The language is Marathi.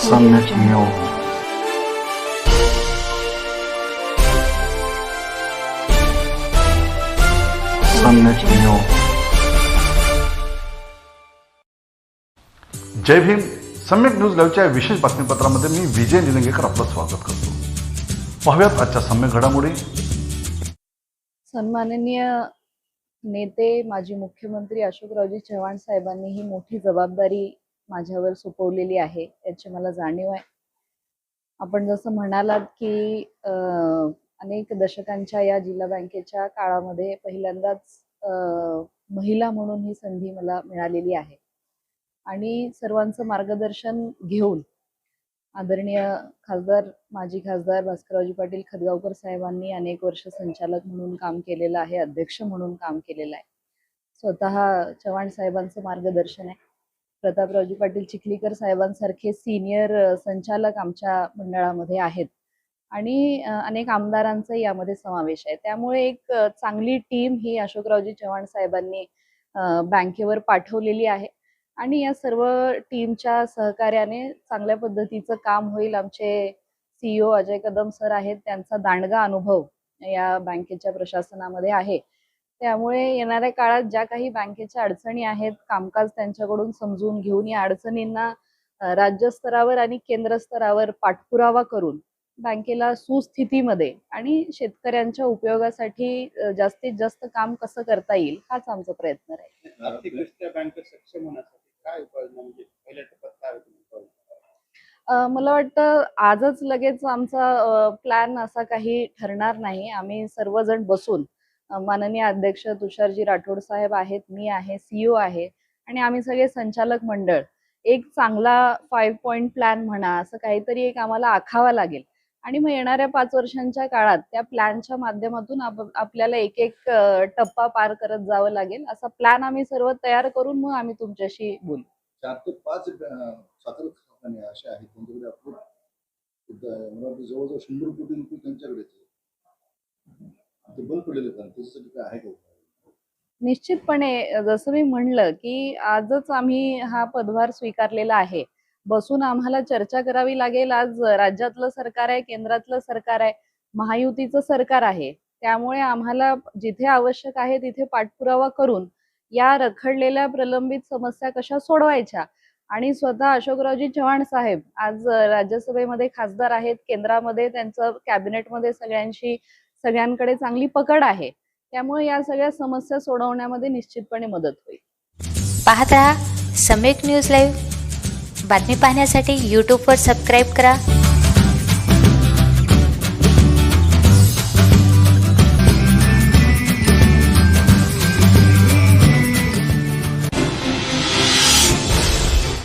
सम्यक न्यूज सम्यक न्यूज। जय भीम। सम्यक न्यूज लाईव्हच्या विशेष बातमीपत्रामध्ये मी विजय निलंगेकर आपलं स्वागत करतो। पाहूयात आजच्या सम्यक घडामोडी। सन्माननीय नेते माजी मुख्यमंत्री अशोकरावजी चव्हाण साहेबांनी ही मोठी जबाबदारी माझ्यावर सोपवलेली आहे, याची मला जाणीव आहे। आपण जसं म्हणालात की अनेक दशकांच्या या जिल्हा बँकेच्या काळामध्ये पहिल्यांदाच महिला म्हणून ही संधी मला मिळालेली आहे आणि सर्वांचं मार्गदर्शन घेऊन आदरणीय खासदार माजी खासदार भास्कररावजी पाटील खदगावकर साहेबांनी अनेक वर्ष संचालक म्हणून काम केलेलं आहे, अध्यक्ष म्हणून काम केलेलं आहे। स्वतः चव्हाण साहेबांचं मार्गदर्शन आहे। प्रतापरावजी पाटील चिखलीकर साहेबांसारखे सिनियर संचालक आमच्या मंडळामध्ये आहेत आणि अनेक आमदारांचा यामध्ये समावेश आहे। त्यामुळे एक चांगली टीम ही अशोकरावजी चव्हाण साहेबांनी बँकेवर पाठवलेली आहे आणि या सर्व टीमच्या सहकार्याने चांगल्या पद्धतीचं काम होईल। आमचे CEO अजय कदम सर आहेत, त्यांचा दांडगा अनुभव या बँकेच्या प्रशासनामध्ये आहे। त्यामुळे येणाऱ्या काळात ज्या काही बँकेच्या अडचणी आहेत, कामकाज त्यांच्याकडून समजून घेऊन या अडचणींना राज्य स्तरावर आणि केंद्र स्तरावर पाठपुरावा करून बँकेला सुस्थितीमध्ये आणि शेतकऱ्यांच्या उपयोगासाठी जास्तीत जास्त काम कसं करता येईल हाच आमचा प्रयत्न राहील। आर्थिकदृष्ट्या बँक सक्षम होण्यासाठी काय उपाययोजना म्हणजे पहिल्या टप्प्यात काय होतं? मला वाटतं आजच लगेच आमचा प्लॅन असा काही ठरणार नाही। आम्ही सर्वजण बसून माननीय अध्यक्ष तुषारजी राठोड साहेब आहेत, मी आहे, CEO आहे आणि आम्ही सगळे संचालक मंडळ एक चांगला 5 पॉइंट प्लॅन म्हणा असं काहीतरी एक आम्हाला आखावा लागेल आणि मग येणाऱ्या 5 वर्षांच्या काळात त्या प्लॅनच्या माध्यमातून आपल्याला एक एक टप्पा पार करत जावं लागेल। असा प्लॅन आम्ही सर्व तयार करून मग आम्ही तुमच्याशी बोलू। 4 ते 5 साखर कारखाने असे आहेत त्यांच्याकडे जवळजवळ 100 कोटी रुपये त्यांच्याकडे ते बंद पडलेले कारण त्याच्यासाठी काय आहे का? निश्चितपणे जसं मी म्हणलं की आजच आम्ही हा पदभार स्वीकारलेला आहे। बसून आम्हाला चर्चा करावी लागेल। आज राज्यातलं सरकार आहे, केंद्रातलं सरकार आहे, महायुतीचं सरकार आहे। त्यामुळे आम्हाला जिथे आवश्यक आहे तिथे पाठपुरावा करून या रखडलेल्या प्रलंबित समस्या कशा सोडवायच्या आणि स्वतः अशोकरावजी चव्हाण साहेब आज राज्यसभेमध्ये खासदार आहेत, केंद्रामध्ये त्यांचं कॅबिनेटमध्ये सगळ्यांकडे चांगली पकड आहे। त्यामुळे या सगळ्या समस्या सोडवण्यामध्ये निश्चितपणे मदत होईल। पाहत रहा सम्यक न्यूज लाईव्ह। बातमी पाहण्यासाठी YouTube वर सबस्क्राईब करा।